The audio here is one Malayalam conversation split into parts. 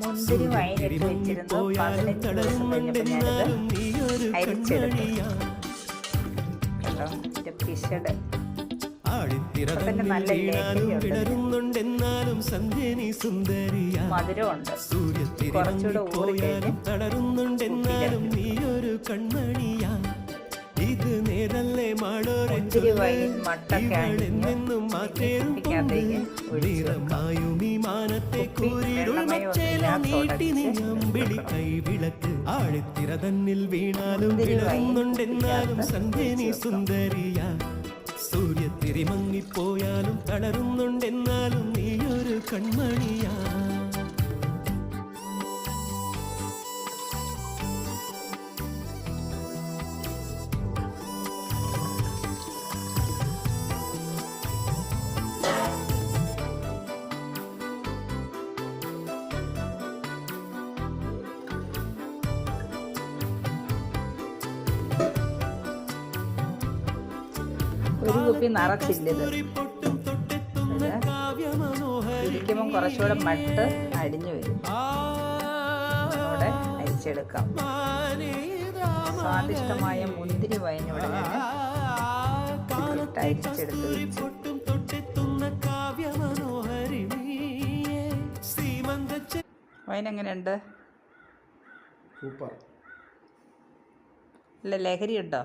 മുന്തിരി വൈനിട്ട് വെച്ചിരുന്നു 15 ദിവസം കഴിഞ്ഞപ്പോൾ ഞാനിത് അരിച്ചെടുത്തു കേട്ടോ. ഇതിൻ്റെ പിശട് തന്നെ നല്ല ലഹരിയുണ്ട്, മധുരമുണ്ട്. കുറച്ചുകൂടെ ഊറിക്കഴിഞ്ഞ് മുന്തിരി വൈൻ മട്ടൊക്കെ അടിപ്പിക്കാത്തേക്ക് സൂര്യത്തിരി മങ്ങിപ്പോയാലും തളരുന്നുണ്ടെന്നാലും നീയൊരു കൺമണിയാ. ഒരു കുപ്പി നിറച്ചില്ലത് ഇരിക്കുമ്പം കുറച്ചുകൂടെ മട്ട് അടിഞ്ഞു വരും. ഇവിടെ അരിച്ചെടുക്കാം. സ്വാദിഷ്ടമായ മുന്തിരി വൈനിവിടെ ഇട്ട് അരിച്ചെടുത്ത് വെച്ചു. വൈൻ എങ്ങനെയുണ്ട്? സൂപ്പർ. അല്ല ലഹരി ഉണ്ടോ?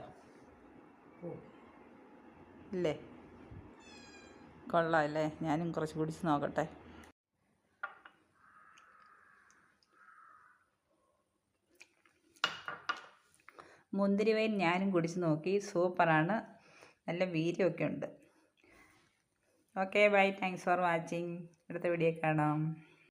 ഇല്ലേ? കൊള്ളാം അല്ലേ? ഞാനും കുറച്ച് കുടിച്ച് നോക്കട്ടെ. മുന്തിരി വൈൻ ഞാനും കുടിച്ച് നോക്കി, സൂപ്പറാണ്. നല്ല വീര്യമൊക്കെ ഉണ്ട്. Okay bye, thanks for watching. അടുത്ത വീഡിയോ കാണാം.